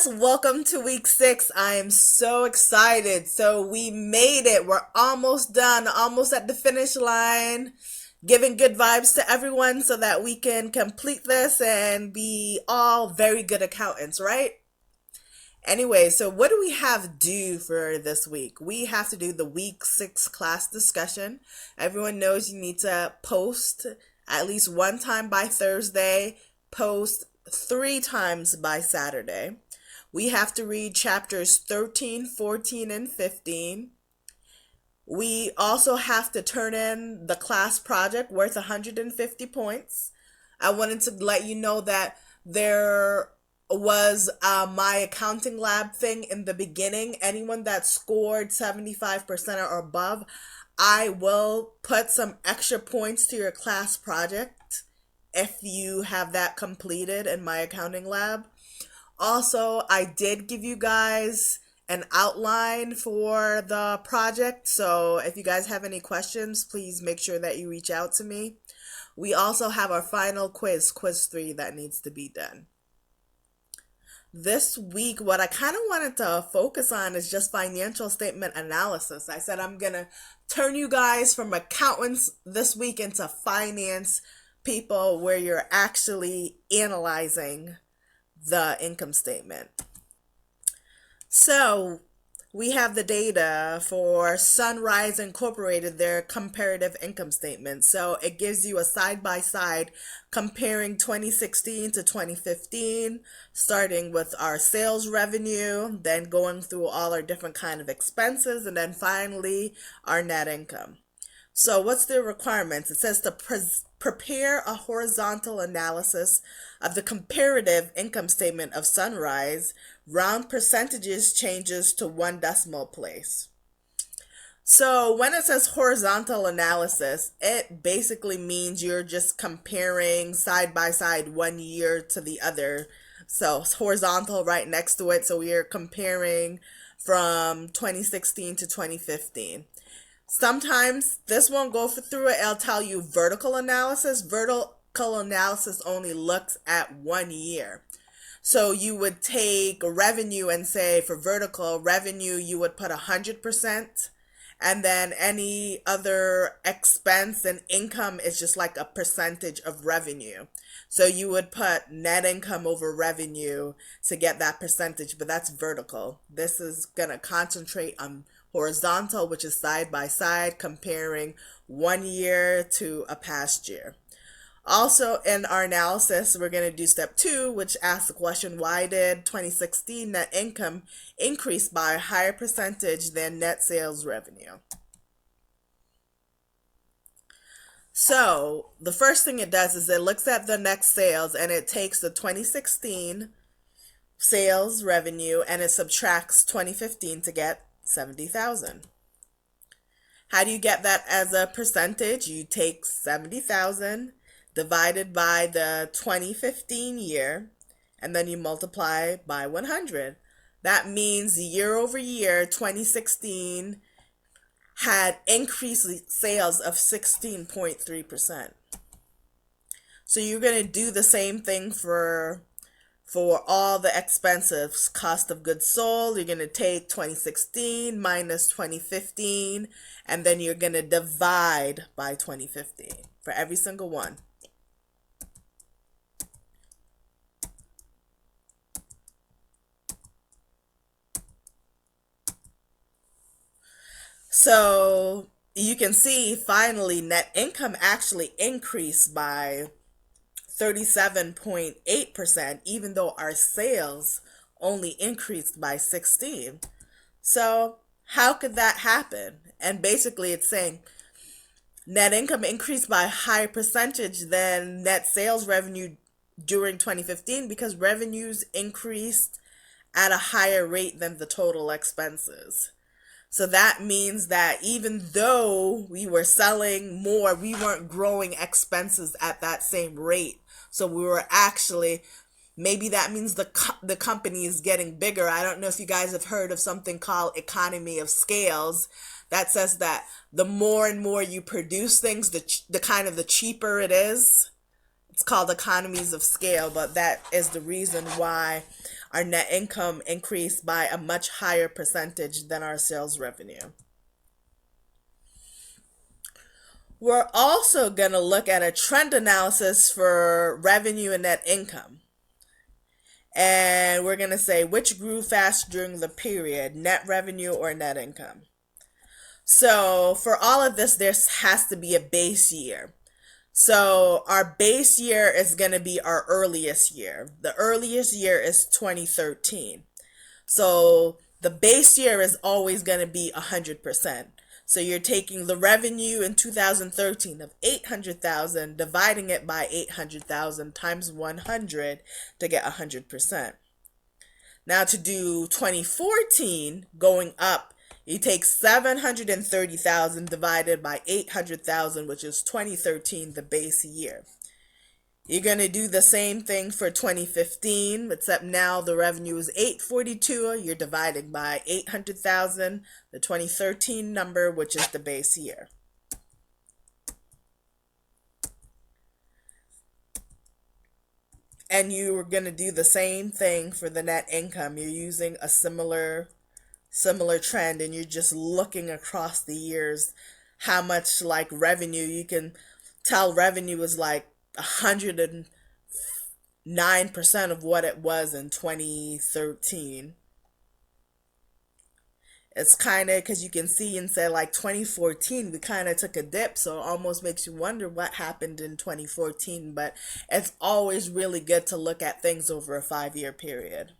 Yes, welcome to week 6. I am so excited. So we made it. We're almost done, almost at the finish line. Giving good vibes to everyone so that we can complete this and be all very good accountants, right? Anyway, so what do we have due for this week? We have to do the week 6 class discussion. Everyone knows you need to post at least one time by Thursday, post 3 times by Saturday. We have to read chapters 13, 14, and 15. We also have to turn in the class project worth 150 points. I wanted to let you know that there was my accounting lab thing in the beginning. Anyone that scored 75% or above, I will put some extra points to your class project if you have that completed in my accounting lab. Also, I did give you guys an outline for the project, so if you guys have any questions, please make sure that you reach out to me. We also have our final quiz 3, that needs to be done. This week, what I kind of wanted to focus on is just financial statement analysis. I said I'm going to turn you guys from accountants this week into finance people where you're actually analyzing the income statement. So we have the data for Sunrise Incorporated, their comparative income statement. So it gives you a side-by-side comparing 2016 to 2015, starting with our sales revenue, then going through all our different kind of expenses, and then finally our net income. So what's the requirements? It says to prepare a horizontal analysis of the comparative income statement of Sunrise, round percentages changes to one decimal place. So when it says horizontal analysis, it basically means you're just comparing side by side one year to the other. So it's horizontal right next to it. So we are comparing from 2016 to 2015. Sometimes this won't go through it. It'll tell you vertical analysis. Vertical analysis only looks at 1 year. So you would take revenue and say for vertical revenue, you would put 100%. And then any other expense and income is just like a percentage of revenue. So you would put net income over revenue to get that percentage, but that's vertical. This is going to concentrate on horizontal, which is side by side, comparing 1 year to a past year. Also, in our analysis, we're going to do step 2, which asks the question, why did 2016 net income increase by a higher percentage than net sales revenue? So, the first thing it does is it looks at the next sales and it takes the 2016 sales revenue and it subtracts 2015 to get 70,000. How do you get that as a percentage? You take 70,000 divided by the 2015 year, and then you multiply by 100. That means year over year, 2016 had increased sales of 16.3%. So you're going to do the same thing for all the expenses. Cost of goods sold, you're going to take 2016 minus 2015, and then you're going to divide by 2015 for every single one. So you can see finally net income actually increased by 37.8%, even though our sales only increased by 16. So how could that happen? And basically it's saying net income increased by a higher percentage than net sales revenue during 2015 because revenues increased at a higher rate than the total expenses. So that means that even though we were selling more, we weren't growing expenses at that same rate. So we were actually, maybe that means the company is getting bigger. I don't know if you guys have heard of something called economy of scales. That says that the more and more you produce things, the cheaper it is. It's called economies of scale, but that is the reason why our net income increased by a much higher percentage than our sales revenue. We're also going to look at a trend analysis for revenue and net income. And we're going to say which grew fast during the period, net revenue or net income. So for all of this, there has to be a base year. So our base year is going to be our earliest year. The earliest year is 2013. So the base year is always going to be 100%. So you're taking the revenue in 2013 of 800,000, dividing it by 800,000 times 100 to get 100%. Now to do 2014, going up, you take 730,000 divided by 800,000, which is 2013, the base year. You're going to do the same thing for 2015, except now the revenue is 842. You're dividing by 800,000, the 2013 number, which is the base year. And you're going to do the same thing for the net income. You're using a similar trend, and you're just looking across the years how much like revenue. You can tell revenue is like 109% of what it was in 2013. It's kind of because you can see and say like 2014 we kind of took a dip, so it almost makes you wonder what happened in 2014. But it's always really good to look at things over a 5-year period.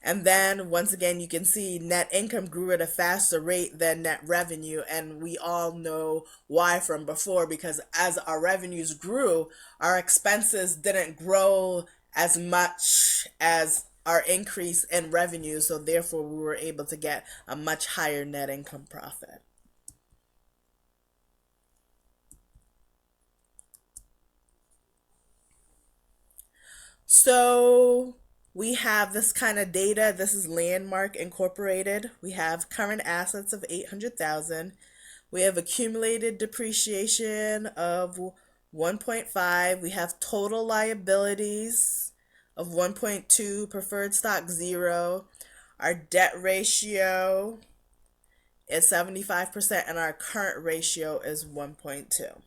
And then once again, you can see net income grew at a faster rate than net revenue. And we all know why from before, because as our revenues grew, our expenses didn't grow as much as our increase in revenue. So therefore, we were able to get a much higher net income profit. So we have this kind of data. This is Landmark Incorporated. We have current assets of 800,000. We have accumulated depreciation of 1.5. We have total liabilities of 1.2, preferred stock 0. Our debt ratio is 75%, and our current ratio is 1.2.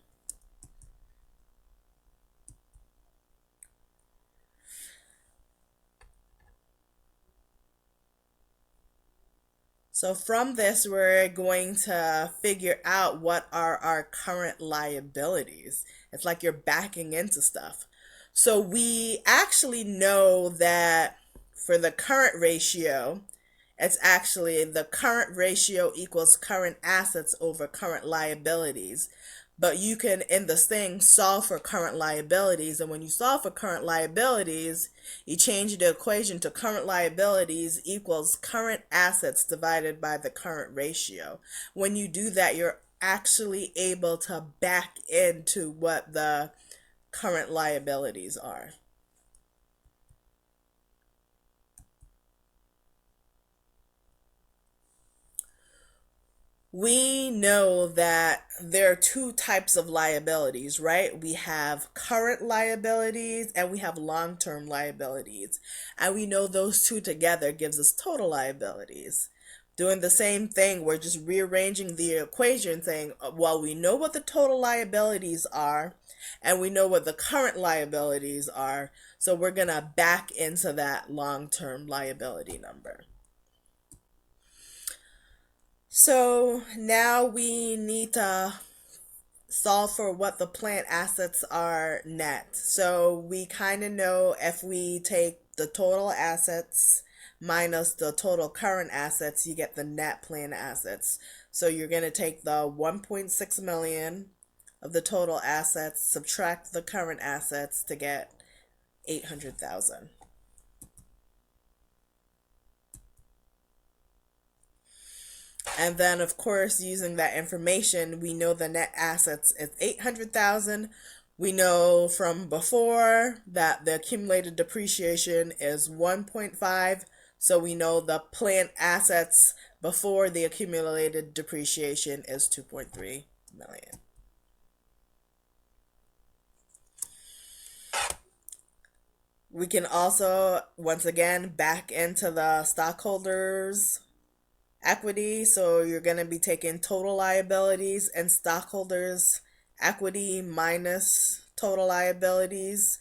So from this, we're going to figure out what are our current liabilities. It's like you're backing into stuff. So we actually know that for the current ratio, it's actually the current ratio equals current assets over current liabilities. But you can, in this thing, solve for current liabilities. And when you solve for current liabilities, you change the equation to current liabilities equals current assets divided by the current ratio. When you do that, you're actually able to back into what the current liabilities are. We know that there are 2 types of liabilities, right? We have current liabilities and we have long-term liabilities. And we know those 2 together gives us total liabilities. Doing the same thing, we're just rearranging the equation saying, well, we know what the total liabilities are and we know what the current liabilities are. So we're going to back into that long-term liability number. So now we need to solve for what the plant assets are net. So we kind of know if we take the total assets minus the total current assets, you get the net plant assets. So you're going to take the 1.6 million of the total assets, subtract the current assets to get 800,000. And then, of course, using that information, we know the net assets is 800,000. We know from before that the accumulated depreciation is 1.5. So we know the plant assets before the accumulated depreciation is 2.3 million. We can also, once again, back into the stockholders' equity. So you're going to be taking total liabilities and stockholders' equity minus total liabilities.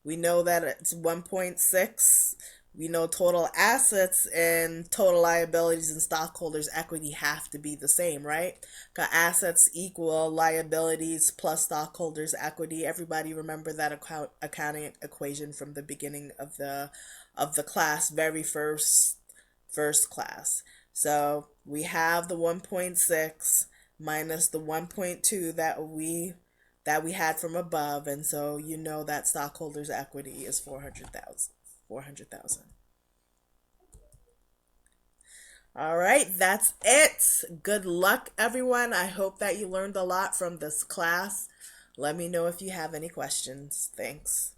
We know that it's 1.6. We know total assets and total liabilities and stockholders' equity have to be the same, right? Because assets equal liabilities plus stockholders' equity. Everybody remember that accounting equation from the beginning of the class, very first class. So we have the 1.6 minus the 1.2 that we had from above, and so you know that stockholders' equity is 400,000. 400,000. All right, that's it. Good luck, everyone. I hope that you learned a lot from this class. Let me know if you have any questions. Thanks.